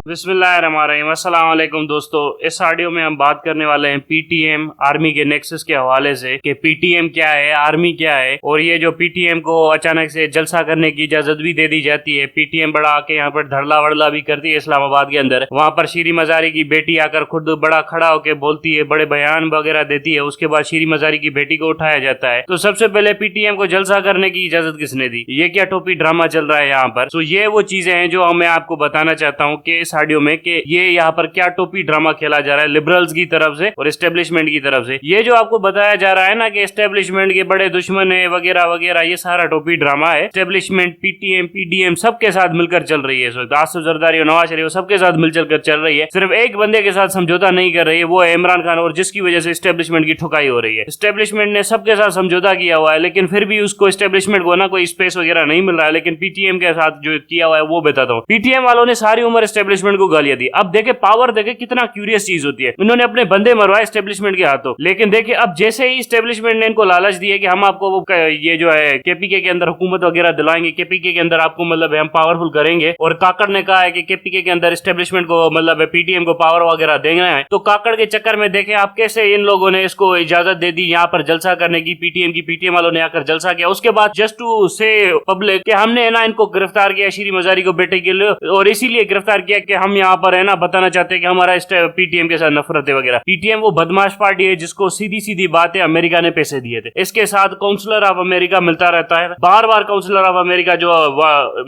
बिस्मिल्लाहिर्रहमानिर्रहीम। अस्सलाम वालेकुम दोस्तों, इस ऑडियो में हम बात करने वाले हैं पीटीएम आर्मी के नेक्सस के हवाले से कि पीटीएम क्या है, आर्मी क्या है, और ये जो पीटीएम को अचानक से जलसा करने की इजाजत भी दे दी जाती है। पीटीएम बड़ा आके यहाँ पर धड़ला वड़ला भी करती है इस्लामाबाद के अंदर। वहाँ पर शीरी मजारी की बेटी आकर खुद बड़ा खड़ा होकर बोलती है, बड़े बयान वगैरह देती है। उसके बाद शीरी मजारी की बेटी को उठाया जाता है। तो सबसे पहले पीटीएम को जलसा करने की इजाजत किसने दी? ये क्या टोपी ड्रामा चल रहा है यहाँ पर? तो ये वो चीजें हैं जो मैं आपको बताना चाहता हूँ कि इस ऑडियो में कि ये यहाँ पर क्या टोपी ड्रामा खेला जा रहा है लिबरल्स की तरफ से और एस्टेब्लिशमेंट की तरफ से। ये जो आपको बताया जा रहा है ना कि एस्टेब्लिशमेंट के बड़े दुश्मन है वगैरह वगैरह, ये सारा टोपी ड्रामा है। एस्टेब्लिशमेंट पीटीएम पीडीएम सबके साथ मिलकर चल रही है इस वक्त। आसिफ जरदारी और नवाज शरीफ सबके साथ मिलकर कर चल रही है। सिर्फ एक बंदे के साथ समझौता नहीं कर रही है, वो है इमरान खान, और जिसकी वजह से एस्टेब्लिशमेंट की ठुकाई हो रही है। एस्टेब्लिशमेंट ने सबके साथ समझौता किया हुआ है, लेकिन फिर भी उसको एस्टेब्लिशमेंट को ना कोई स्पेस वगैरह नहीं मिल रहा है। लेकिन पीटीएम के साथ जो किया हुआ है वो बताता हूँ। पीटीएम वालों ने सारी उम्र एस्टेब्लिशमेंट को गालियां दी। अब देखे पावर देखे कितना क्यूरियस चीज होती है। इन्होंने अपने बंदे मरवाए एस्टेब्लिशमेंट के हाथों, लेकिन देखिए अब जैसे ही एस्टेब्लिशमेंट ने इनको लालच दी है कि हम आपको ये जो है केपीके के अंदर हुकूमत वगैरह दिलाएंगे, केपीके के अंदर आपको मतलब हम पावरफुल करेंगे, और काकड़ ने कहा है कि केपीके के अंदर एस्टेब्लिशमेंट को मतलब पीटीएम को पावर वगैरह देना है। तो काकड़ के चक्कर में देखे आप कैसे इन लोगों ने इसको इजाजत दे दी यहाँ पर जलसा करने की। पीटीएम वालों ने आकर जलसा किया। उसके बाद जस्ट टू से पब्लिक कि हमने ना इनको गिरफ्तार किया शीरी मजारी को बेटे के लिए, और इसीलिए गिरफ्तार किया कि हम यहाँ पर है ना बताना चाहते हैं कि हमारा पीटीएम के साथ नफरत है वगैरह। पीटीएम वो बदमाश पार्टी है जिसको सीधी सीधी बात है अमेरिका ने पैसे दिए थे। इसके साथ काउंसलर ऑफ अमेरिका मिलता रहता है, बार बार काउंसलर ऑफ अमेरिका जो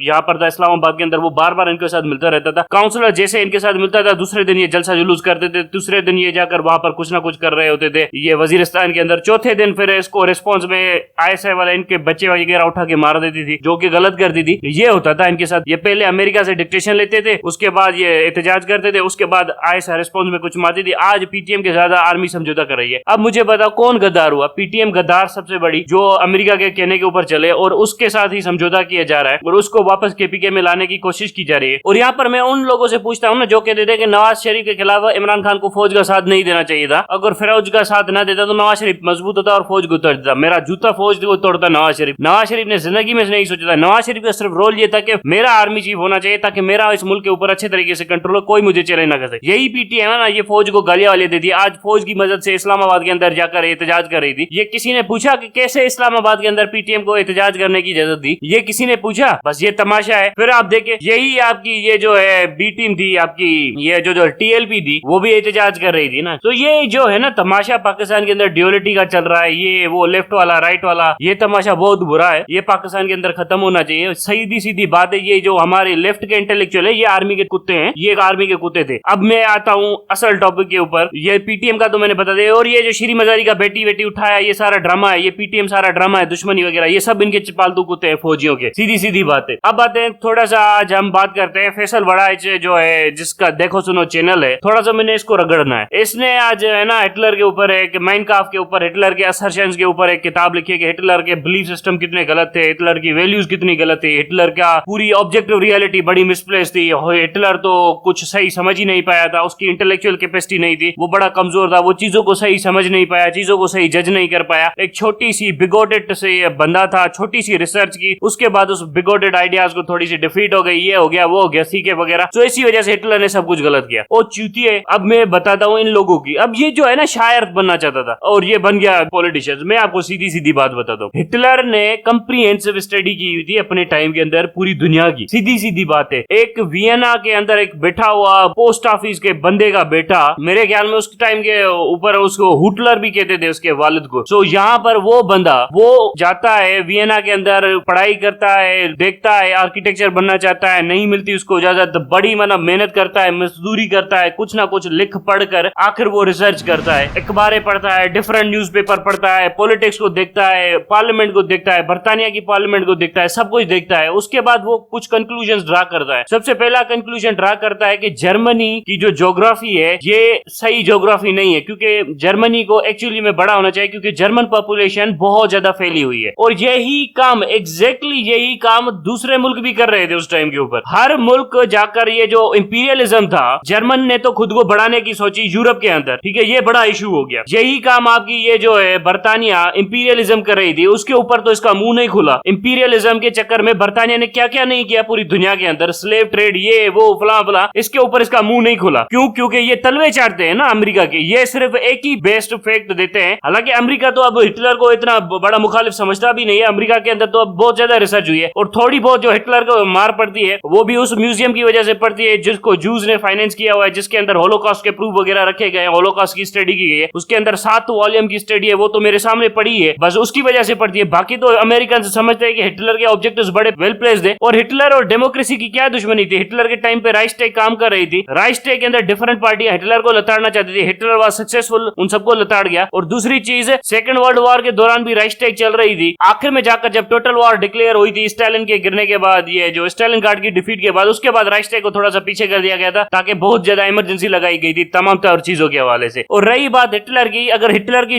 यहाँ पर था इस्लामाबाद के अंदर, वो बार बार इनके साथ मिलता रहता था। काउंसलर जैसे इनके साथ मिलता था, दूसरे दिन ये जलसा जुलूस करते थे, दूसरे दिन ये जाकर वहां पर कुछ ना कुछ कर रहे होते थे ये वजीरिस्तान के अंदर। चौथे दिन फिर इसको रिस्पॉन्स में आईएसआई वाले इनके बच्चे वगैरह उठा के मार देती थी, जो कि गलत करती थी। ये होता था इनके साथ। ये पहले अमेरिका से डिक्टेशन लेते थे, उसके बाद ये एहतजाज करते थे, उसके बाद आईएसआई रिस्पॉन्स में कुछ मारती थी। आज पीटीएम के ज्यादा आर्मी समझौता कर रही है। अब मुझे बताओ कौन गद्दार हुआ? पीटीएम गद्दार सबसे बड़ी, जो अमेरिका के कहने के ऊपर चले और उसके साथ ही समझौता किया जा रहा है और उसको वापस केपीके में लाने की कोशिश की जा रही है। और यहाँ पर मैं उन लोगों से पूछता हूँ ना जो कहते थे कि नवाज शरीफ के खिलाफ इमरान खान को फौज का साथ नहीं देना चाहिए था। अगर फौज का साथ ना देता तो नवाज शरीफ मजबूत होता और फौज को तोड़ देता। मेरा जूता फौज को तोड़ता नवाज शरीफ। नवाज शरीफ ने जिंदगी में नहीं सोचा था। नवाज शरीफ का सिर्फ रोल ये था कि मेरा आर्मी चीफ होना चाहिए ताकि मेरा इस मुल्क के ऊपर अच्छे तरीके से कंट्रोल हो, कोई मुझे चैलेंज ना कर सके। यही पीटीएम है ना, ये फौज को गालियां वाले देती है। आज फौज की मदद से इस्लामाबाद के अंदर जाकर एहतजाज कर रही थी। ये किसी ने पूछा कि कैसे इस्लामाबाद के अंदर पीटीएम को एहतजाज करने की इजाजत दी? ये किसी ने पूछा? बस ये तमाशा है। फिर आप देखे यही आपकी ये जो है बी टीम थी आपकी, ये जो टीएलपी थी, वो भी एहतजाज कर रही थी ना। तो ये जो है ना तमाशा पाकिस्तान के अंदर ड्यूअलिटी का चल रहा है, ये वो लेफ्ट वाला राइट वाला, ये तमाशा बहुत बुरा है। ये पाकिस्तान के अंदर खत्म होना चाहिए। सीधी सीधी बात है। ये जो हमारे लेफ्ट के इंटेलेक्चुअल है, ये आर्मी के कुत्ते हैं, ये आर्मी के कुत्ते थे। अब मैं आता हूँ असल टॉपिक के ऊपर। ये पीटीएम का तो मैंने बता दिया, और ये जो शीरी मजारी का बेटी बेटी उठाया, ये सारा ड्रामा है। ये पीटीएम सारा ड्रामा है, दुश्मनी वगैरह, ये सब इनके पालतू कुत्ते हैं फौजियों के। सीधी सीधी बात है। अब आते हैं थोड़ा सा, आज हम बात करते हैं फैसल वड़ाइच जो है, जिसका देखो सुनो चैनल है। थोड़ा सा मैंने इसको रगड़ना है। इसने आज है ना हिटलर के ऊपर एक माइन काफ के ऊपर, हिटलर के असर्शंस के ऊपर एक किताब लिखी है कि हिटलर के बिलीफ सिस्टम कितने गलत थे, हिटलर की वैल्यूज कितनी गलत थी, हिटलर का पूरी ऑब्जेक्टिव रियलिटी बड़ी मिसप्लेस थी। हिटलर तो कुछ सही समझ ही नहीं पाया था, उसकी इंटेलेक्चुअल कैपेसिटी नहीं थी, वो बड़ा कमजोर था, वो चीजों को सही समझ नहीं पाया, चीजों को सही जज नहीं कर पाया। एक छोटी सी बिगोटेड से बंदा था, छोटी सी रिसर्च की, उसके बाद उस बिगोटेड आइडियाज को थोड़ी सी डिफीट हो गई, ये हो गया वो हो गया सीखे वगैरह। तो इसी वजह से हिटलर ने सब कुछ गलत किया। ओ चूतिए, अब मैं बताता हूँ इन लोगों की। अब ये जो है ना शायर बनना चाहता था और ये बन गया पॉलिटिशियन। मैं आपको सीधी सीधी बात बताता हूँ। हिटलर ने कंप्रीहेंसिव स्टडी की हुई थी अपने टाइम के अंदर पूरी दुनिया की। सीधी सीधी बात है। एक वियना के अंदर एक बैठा हुआ पोस्ट ऑफिस के बंदे का बेटा, मेरे ख्याल में उस टाइम के ऊपर उसको हुटलर भी कहते थे उसके वालिद को। तो यहाँ पर वो बंदा वो जाता है वियना के अंदर, पढ़ाई करता है, देखता है, आर्किटेक्चर बनना चाहता है, नहीं मिलती उसको इजाजत, बड़ी मेहनत करता है, मजदूरी करता है, कुछ ना कुछ लिख पढ़ कर आखिर वो रिसर्च करता है, अखबारें पढ़ता है, डिफरेंट न्यूज़पेपर पढ़ता है, पॉलिटिक्स को देखता है, पार्लियामेंट को देखता है, बर्तानिया की पार्लियामेंट को देखता है, सब कुछ देखता है। उसके बाद वो कुछ कंक्लूजन ड्रा करता है। सबसे पहला कंक्लूजन ड्रा करता है कि जर्मनी की जो ज्योग्राफी है ये सही ज्योग्राफी नहीं है, क्योंकि जर्मनी को एक्चुअली में बड़ा होना चाहिए, क्योंकि जर्मन पॉपुलेशन बहुत ज्यादा फैली हुई है। और यही काम एग्जैक्टली यही काम दूसरे मुल्क भी कर रहे थे उस टाइम के ऊपर। हर मुल्क जाकर ये जो इंपीरियलिज्म था, जर्मन ने तो खुद को बढ़ाने की सोची यूरोप के अंदर, ठीक है, ये बड़ा इशू हो गया। यही काम आपकी ये जो है बर्तानिया इंपीरियलिज्म कर रही थी, उसके ऊपर तो इसका मुंह नहीं खुला। इंपीरियलिज्म के चक्कर में बर्तानिया ने क्या क्या नहीं किया पूरी दुनिया के अंदर, स्लेव ट्रेड, ये वो फला फला, इसके ऊपर इसका मुंह नहीं खुला। क्यों? क्योंकि ये तलवे चाटते हैं ना अमेरिका के, ये सिर्फ एक ही बेस्ट फैक्ट देते हैं। हालांकि अमेरिका तो अब हिटलर को इतना बड़ा मुखालिफ समझता भी नहीं है। अमेरिका के अंदर तो अब बहुत ज्यादा रिसर्च हुई है, और थोड़ी बहुत जो हिटलर को मार पड़ती है वो भी उस म्यूजियम की वजह से पड़ती है जिसको जूस ने फाइनेंस किया हुआ है, जिसके अंदर होलोकॉस्ट के प्रूफ वगैरह रखे गए, होलोकॉस्ट की स्टडी की गई है, उसके अंदर 7 वॉल्यूम की स्टडी है, वो तो मेरे सामने पड़ी है, बस उसकी वजह से पड़ती है। बाकी तो अमेरिकन समझते हैं कि हिटलर के ऑब्जेक्टिव्स बड़े वेल प्लेस्ड है। और हिटलर और डेमोक्रेसी की क्या दुश्मनी थी? हिटलर के टाइम पे राइक्सटैग काम कर रही थी, राइक्सटैग के अंदर डिफरेंट पार्टियां हिटलर को लताड़ना चाहती थी, हिटलर वाज सक्सेसफुल, उन सबको लताड़ गया। और दूसरी चीज, सेकंड वर्ल्ड वॉर के दौरान भी राइक्सटैग चल रही थी। आखिर में जाकर जब टोटल वॉर डिक्लेयर हुई थी स्टालिन के गिरने के बाद, ये जो स्टालिन गार्ड की डिफीट के बाद, उसके बाद राइक्सटैग को थोड़ा सा पीछे कर दिया गया था ताकि बहुत ज्यादा इमरजेंसी लगाई गई थी तमाम तरह चीजों के हवाले से। और रही बात हिटलर की, अगर हिटलर की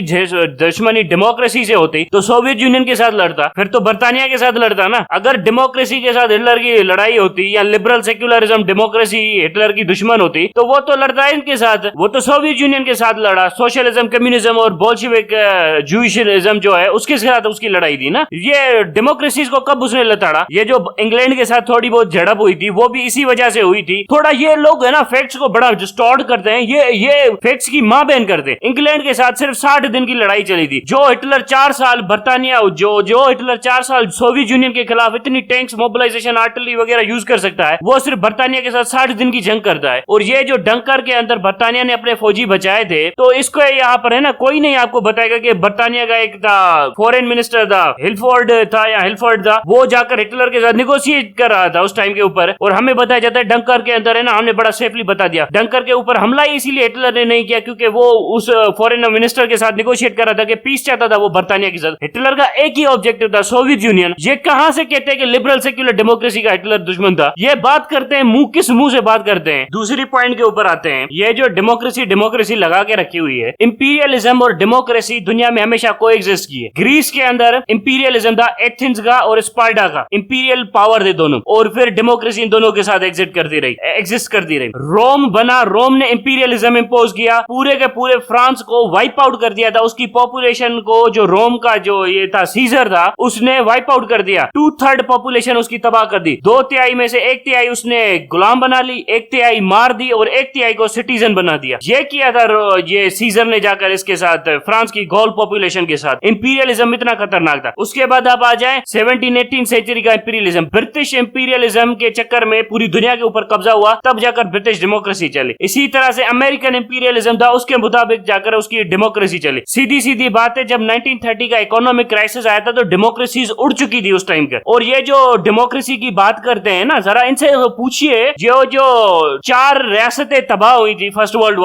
दुश्मनी डेमोक्रेसी से होती तो सोवियत यूनियन के साथ लड़ता, फिर तो बर्तानिया के साथ लड़ता ना। अगर डेमोक्रेसी के साथ हिटलर की लड़ाई होती, या लिबरल सेक्युलरिज्म डेमोक्रेसी हिटलर की दुश्मन होती, तो वो तो लड़ता है इनके साथ, वो तो सोवियत यूनियन के साथ लड़ा। सोशलिज्म, कम्युनिज्म और बोल्शेविक जूइशइज्म जो है उसके साथ उसकी लड़ाई थी ना। ये डेमोक्रेसी को कब उसने लताड़ा? ये जो इंग्लैंड के साथ थोड़ी बहुत झड़प हुई थी वो भी इसी वजह से हुई थी। थोड़ा ये लोग है ना फैक्ट्स को बड़ा डिस्टॉर्ट करते हैं, ये फैक्ट्स की मां बहन करते हैं। इंग्लैंड के साथ सिर्फ 60 दिन की लड़ाई चली थी। जो हिटलर 4 साल बर्तानिया, जो हिटलर 4 साल सोवियत यूनियन के खिलाफ इतनी टैंक्स, मोबिलाइजेशन, आर्टिलरी वगैरह यूज कर सकता है, वो सिर्फ बर्तानिया के साथ 60 दिन की जंग करता है। और ये जो डंकर के अंदर बर्तानिया ने अपने फौजी बचाए थे, तो इसको यहाँ पर है ना कोई नहीं आपको बताएगा कि बर्तानिया का एक था फॉरेन मिनिस्टर था, हिलफोर्ड था या हिलफोर्ड था, वो जाकर हिटलर के साथ निगोशिएट कर रहा था उस टाइम के ऊपर। और हमें बताया जाता है डंकर के अंदर है ना, हमने बड़ा सेफली बता दिया, डंकर के ऊपर हमला इसीलिए हिटलर ने नहीं किया क्योंकि वो उस फॉरेन मिनिस्टर के साथ निगोशिएट कर रहा था कि पीस चाहता था वो बर्तानिया के साथ। हिटलर का एक ही ऑब्जेक्टिव था, सोवियत यूनियन। ये कहां से कहते हैं कि लिबरल सेक्युलर डेमोक्रेसी का हिटलर दुश्मन था? ये बात करते हैं मुंह किस मुंह से बात करते हैं। दूसरी पॉइंट के ऊपर आते हैं, ये जो डेमोक्रेसी लगा के रखी हुई है, इंपीरियलिज्म और डेमोक्रेसी दुनिया में हमेशा कोएग्जिस्ट की है। ग्रीस के अंदर इंपीरियलिज्म था, एथेंस का और स्पार्टा का, इंपीरियल पावर थे दोनों, और फिर डेमोक्रेसी इन दोनों के साथ एग्जिस्ट करती रही। रोम बना, रोम ने इंपीरियलिज्म इंपोज किया, पूरे के पूरे फ्रांस को वाइप आउट कर दिया था। उसकी पॉपुलेशन को, जो रोम का जो ये था सीजर था, उसने वाइप आउट कर दिया। 2/3 पॉपुलेशन उसकी तबाह कर दी। 2/3 में से 1/3 उसने गुलाम बना ली, 1/3 मार दी और 1/3 को सिटीजन बना दिया। ये किया था ये सीजर ने जाकर इसके साथ, फ्रांस की गोल पॉपुलेशन के साथ। इंपीरियलिज्म इतना खतरनाक था। उसके बाद आप आ जाए 17-18 सेंचुरी का इंपीरियलिज्म, ब्रिटिश इंपीरियलिज्म के चक्कर में पूरी दुनिया के ऊपर कब्जा हुआ, तब जाकर ब्रिटिश डेमोक्रेसी चली। इसी तरह से अमेरिकन इंपीरियलिज्म था, उसके मुताबिक जाकर उसकी डेमोक्रेसी चली। सीधी सीधी बात है, जब 1930 का इकोनॉमिक क्राइसिस आया था तो डेमोक्रेसी उड़ चुकी थी उस टाइम के। और ये जो डेमोक्रेसी की बात करते हैं ना, जरा इनसे पूछिए, जो 4 रियासतें तबाह हुई थी फर्स्ट वर्ल्ड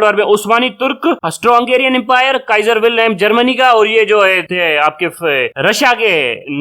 वॉर में, उस्मानी तुर्क, Austro-Hungarian empire, Kaiser Wilhelm Germany का, और ये जो थे आपके रशिया के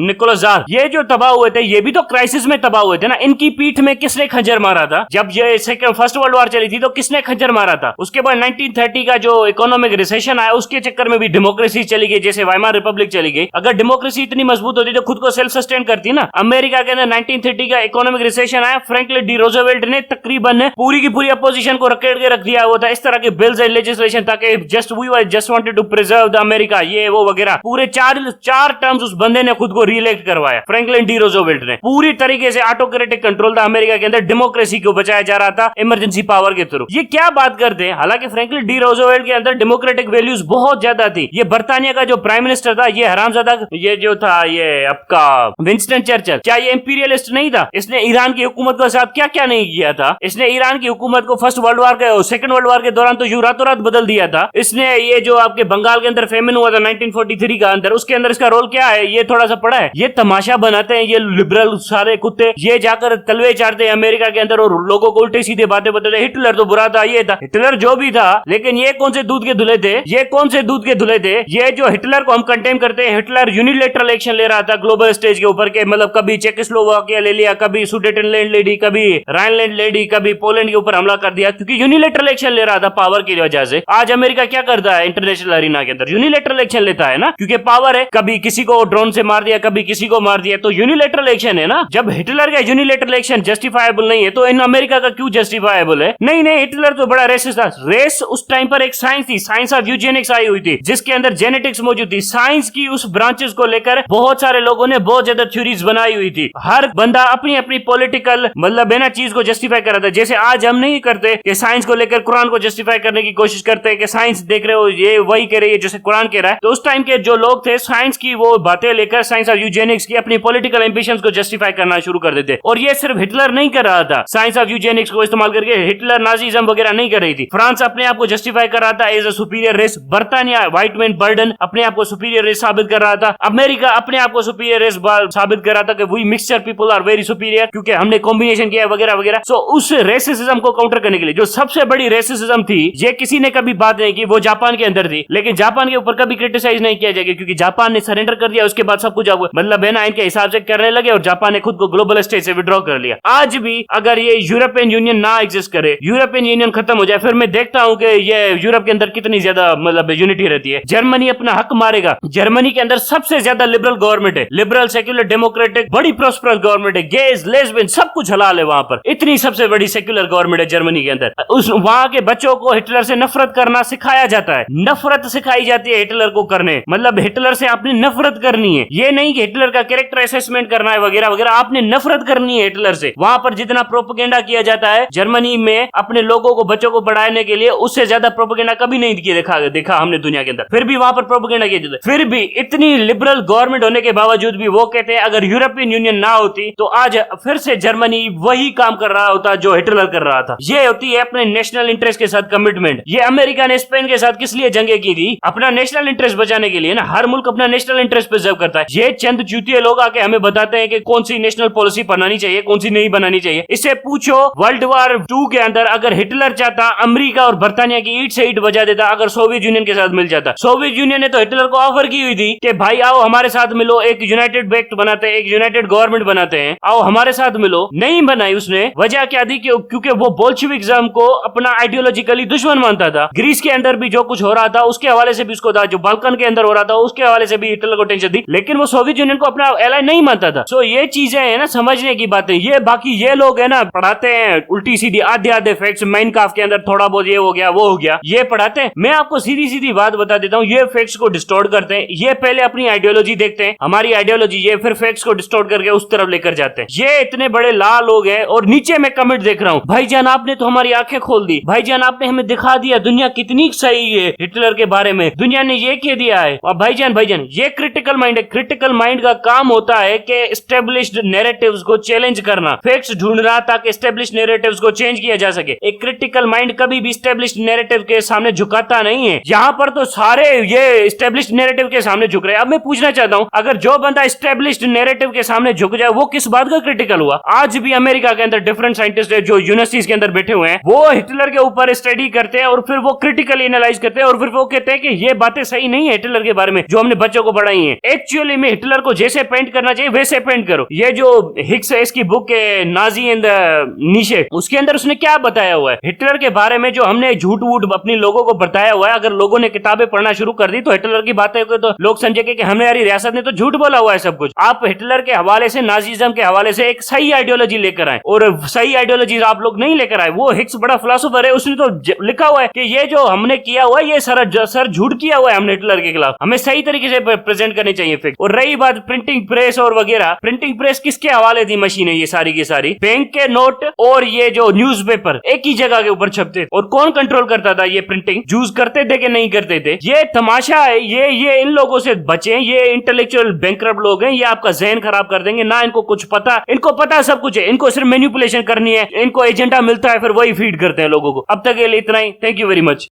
निकोलस जार, ये जो तबाह हुए थे, ये भी तो क्राइसिस में तबाह हुए थे ना। इनकी पीठ में किसने खंजर मारा था? जब ये फर्स्ट वर्ल्ड वॉर चली थी तो किसने खंजर मारा था? उसके बाद 1930 का जो इकोनॉमिक रिसेशन आया, उसके चक्कर में भी डेमोक्रेसी चली गई, जैसे वाइमार रिपब्लिक चली गई। अगर डेमोक्रेसी इतनी मजबूत होती तो खुद को सेल्फ सस्टेन करती ना। अमेरिका के अंदर 1930 का इकोनॉमिक रिसेशन आया, फ्रैंकलिन डी रूजवेल्ट ने तकरीबन पूरी की पूरी अपोजिशन को रखेड़ के रख दिया हुआ था, इस तरह के बिल्स एंड लेजिस्लेशन, ताकि just wanted to preserve the America, ये वो वगैरह। पूरे 4 टर्म्स उस बंदे ने खुद को रीइलेक्ट करवाया, फ्रैंकलिन डी रूजवेल्ट ने। पूरी तरीके से ऑटोक्रेटिक कंट्रोल था अमेरिका के अंदर, डेमोक्रेसी को बचाया जा रहा था इमरजेंसी पावर के थ्रू। ये क्या बात करते हैं? हालांकि फ्रैंकलिन डी रूजवेल्ट के अंदर डेमोक्रेटिक वैल्यूज बहुत ज्यादा थी। ये बर्तानिया का जो प्राइम मिनिस्टर था, ये हरामजादा, ये जो था ये आपका विंस्टन चर्चिल, क्या ये इंपीरियलिस्ट नहीं था? इसने ईरान की हुकूमत के साथ क्या क्या नहीं किया था? इसने ईरान की हुकूमत को फर्स्ट वर्ल्ड वॉर के, सेकंड वर्ल्ड वॉर के दौरान तो यूं रातों रात बदल दिया था। इसने ये जो आपके बंगाल के अंदर फेमिन हुआ था 1943 का अंदर, उसके अंदर इसका रोल क्या है ये थोड़ा सा पड़ा है। ये तमाशा बनाते हैं ये लिबरल सारे कुत्ते, ये जाकर तलवे चाटते हैं अमेरिका के अंदर और लोगों को उल्टी सीधे बातें बताते हैं। हिटलर तो बुरा था, ये था, हिटलर जो भी था, लेकिन ये कौन से दूध के धुले थे? ये जो हिटलर को हम कंटेम करते हैं, हिटलर यूनिलेटरल एक्शन ले रहा था ग्लोबल स्टेज के ऊपर के, मतलब कभी चेकोस्लोवाकिया ले लिया, कभी सुडेटनलैंड ले ली, कभी राइनलैंड ले ली, कभी पोलैंड के ऊपर हमला कर दिया, क्योंकि यूनिलेटरल एक्शन ले रहा था पावर की वजह से। आज अमेरिका क्या करता है इंटरनेशनल अरीना के अंदर? यूनिलेटरल एक्शन लेता है ना, क्योंकि पावर है। कभी किसी को ड्रोन से मार दिया, कभी किसी को मार दिया, तो यूनिलेटरल एक्शन है ना। जब हिटलर का यूनिलेटरल एक्शन जस्टिफाइबल नहीं है, तो इन अमेरिका का क्यों जस्टिफाइबल है? नहीं, हिटलर तो बड़ा रेसिस्ट था। रेस उस टाइम पर एक साइंस थी, साइंस ऑफ यूजेनिक्स आई हुई थी, जिसके अंदर जेनेटिक्स मौजूद थी। साइंस की उस ब्रांचेस को लेकर बहुत सारे लोगों ने बहुत ज्यादा थ्योरीज बनाई हुई थी। हर बंदा अपनी अपनी पॉलिटिकल मतलब है बिना चीज को जस्टिफाई कर रहा था। जैसे आज हम नहीं करते कि साइंस को लेकर कुरान को जस्टिफाई करने की कोशिश करते हैं कि साइंस देख रहे हो ये वही कह रही है जैसे कुरान कह रहा है। तो उस टाइम के जो लोग थे साइंस की वो बातें लेकर साइंस ऑफ यूजेनिक्स की अपनी पॉलिटिकल एम्बिशंस को जस्टिफाई करना शुरू कर देते। और ये सिर्फ हिटलर नहीं कर रहा था, साइंस ऑफ यूजेनिक्स को इस्तेमाल करके हिटलर नाजीज्म वगैरह नहीं कर रही थी। फ्रांस अपने आप को जस्टिफाई कर रहा था एज अ सुपीरियर रेस। बर्तानिया व्हाइट मैन बर्डन अपने आप को सुपीरियर रेस साबित कर रहा था। अमेरिका अपने आप को सुपीरियर रेस साबित कर रहा था कि we mixture people are very superior, क्योंकि हमने कॉम्बिनेशन किया वगैरह वगैरह। सो उस रेसिज्म को काउंटर करने के लिए जो सबसे बड़ी रेसिज्म थी, ये किसी ने कभी बात नहीं की, वो जापान के अंदर थी। लेकिन जापान के ऊपर कभी क्रिटिसाइज नहीं किया जाएगा क्योंकि जापान ने सरेंडर कर दिया। उसके बाद सब कुछ मतलब है ना इनके हिसाब से करने लगे और जापान ने खुद को ग्लोबल स्टेज से विड्रॉ कर लिया। आज भी अगर ये यूरोपियन यूनियन ना एग्जिस्ट करे, यूरोपियन यूनियन खत्म हो जाए, फिर मैं देखता हूं कि ये यूरोप के अंदर कितनी ज्यादा मतलब यूनिटी रहती है। जर्मनी अपना हक मारेगा। जर्मनी के अंदर सबसे ज्यादा लिबरल गवर्नमेंट है, लिबरल सेक्युलर डेमोक्रेटिक, बड़ी प्रॉस्परस गवर्नमेंट है। गेज लेस्बियन सब कुछ हलाल है वहां पर। इतनी सबसे बड़ी सेक्युलर गवर्नमेंट है जर्मनी के अंदर। उस वहां के बच्चों को हिटलर से नफरत करना सिखाया जाता है, नफरत सिखाई जाती है हिटलर को करने। मतलब हिटलर से आपने नफरत करनी है, ये नहीं कि हिटलर का कैरेक्टर असेसमेंट करना है वगैरह वगैरह। आपने नफरत करनी है हिटलर से। वहां पर जितना प्रोपेगेंडा किया जाता है जर्मनी में अपने लोगों को, बच्चों को पढ़ाने के लिए, उससे ज्यादा प्रोपेगेंडा कभी नहीं देखा हमने दुनिया के अंदर। फिर भी वहां पर प्रोपेगेंडा किया जाता है। फिर भी इतनी लिबरल गवर्नमेंट होने के बावजूद भी वो कहते हैं अगर यूरोपियन यूनियन ना होती तो आज फिर से जर्मनी वही काम कर रहा होता जो हिटलर कर रहा था। ये होती है अपने नेशनल इंटरेस्ट के साथ कमिटमेंट। ये अमेरिका ने स्पेन के साथ किस लिए जंगे की थी? अपना नेशनल इंटरेस्ट बचाने के लिए ना। हर मुल्क अपना नेशनल इंटरेस्ट प्रिजर्व करता है। ये चंद चूतिए लोग आके हमें बताते हैं कि कौन सी नेशनल पॉलिसी बनानी चाहिए, कौन सी नहीं बनानी चाहिए। इससे पूछो वर्ल्ड वॉर 2 के अंदर अगर हिटलर चाहता अमेरिका और बर्तानिया की ईट से ईट बजा देता अगर सोवियत यूनियन के साथ मिल जाता। सोवियत यूनियन ने तो हिटलर को ऑफर की हुई थी कि भाई आओ हमारे साथ मिलो, एक यूनाइटेड बैक्ट बनाते हैं, एक यूनाइटेड गवर्नमेंट बनाते हैं, आओ हमारे साथ मिलो। नहीं बनाई उसने। वजह क्या थी? क्योंकि वो बोल्शेविकिज्म को अपना आइडियोलॉजिकली दुश्मन मानता था। ग्रीस के अंदर भी जो कुछ हो रहा था उसके हवाले से भी उसको था, जो बाल्कन के अंदर हो रहा था उसके हवाले से भी हिटलर को टेंशन थी। लेकिन वो सोवियत यूनियन को अपना एलाय नहीं मानता था। सो ये चीजें है ना समझने की बातें। ये बाकी ये लोग है ना पढ़ाते हैं उल्टी सीधी आधे आधे फैक्ट्स। माइनक्राफ्ट के अंदर थोड़ा बहुत ये हो गया वो हो गया, ये पढ़ाते हैं। मैं आपको सीधी सीधी बात बता देता हूँ, ये फैक्ट्स को डिस्टॉर्ट करते हैं। ये पहले अपनी आइडियोलॉजी देखते हैं, हमारी आइडियोलॉजी, ये फिर फैक्ट्स को डिस्टॉर्ट करके उस तरफ लेकर जाते हैं। ये इतने बड़े लाल लोग हैं। और नीचे मैं कमेंट देख रहा हूँ, भाईजान आपने तो हमारी आंखें खोल दी, भाईजान आपने हमें दिखा दिया दुनिया कितनी सही है हिटलर के बारे में, दुनिया ने ये कह दिया है। और भाईजान ये क्रिटिकल माइंड है। क्रिटिकल माइंड का काम होता है कि एस्टेब्लिश्ड नैरेटिव्स को चैलेंज करना, फैक्ट्स ढूंढना ताकि एस्टेब्लिश्ड नैरेटिव्स को चेंज किया जा सके। एक क्रिटिकल माइंड कभी भी एस्टेब्लिश्ड नैरेटिव के सामने झुकाता नहीं है। यहाँ पर तो सारे ये एस्टेब्लिश्ड नैरेटिव के सामने झुक रहे हैं। अब मैं पूछना चाहता हूँ, अगर जो बंदा एस्टेब्लिश्ड नैरेटिव के सामने झुक जाए वो किस बात का क्रिटिकल हुआ? आज भी अमेरिका के अंदर डिफरेंट साइंटिस्ट है जो यूनिवर्सिटीज के अंदर बैठे हुए हैं, वो हिटलर के ऊपर स्टडी करते हैं और फिर वो क्रिटिकली एनालाइज करते हैं और फिर वो कहते हैं कि ये बातें सही नहीं है हिटलर के बारे में जो हमने बच्चों को पढ़ाई है। एक्चुअली में हिटलर को जैसे पेंट करना चाहिए वैसे पेंट करो। ये जो हिक्स है इसकी बुक है नाजी एंड नीशे, उसके अंदर उसने क्या बताया हुआ है हिटलर के बारे में जो हमने झूठ वूठ अपने लोगों को बताया हुआ है। अगर लोगों ने किताबें पढ़ना शुरू कर दी तो हिटलर की बातें को तो लोग समझेंगे कि हमारी रियासत ने तो झूठ बोला हुआ है सब कुछ। आप हिटलर के हवाले से, नाजीज्म के हवाले से एक सही आइडियोलॉजी लेकर आए और सही आइडियोलॉजी आप लोग नहीं लेकर आए। वो हिक्स बड़ा फिलोसोफर है, उसने तो लिखा हुआ है कि ये जो हमने किया हुआ है ये सर झूठ किया हुआ है हमने हिटलर के खिलाफ, हमें सही तरीके से प्रेजेंट करनी चाहिए फैक्ट। और रही बात प्रिंटिंग प्रेस और वगैरह, प्रिंटिंग प्रेस किसके हवाले थी मशीनें ये सारी की सारी? बैंक के नोट और ये जो न्यूज़पेपर एक ही जगह के ऊपर छपते। और कौन कंट्रोल करता था ये प्रिंटिंग? जूस करते थे कि नहीं करते थे? ये तमाशा है। ये इन लोगों से बचें, ये इंटेलेक्चुअल बैंकरप्ट लोग हैं, ये आपका जहन खराब कर देंगे। ना इनको कुछ पता, इनको पता सब कुछ है, इनको सिर्फ मैनिपुलेशन करनी है, इनको एजेंडा मिलता है फिर वही फीड करते हैं लोगों को। अब तक के लिए इतना ही। Thank you very much.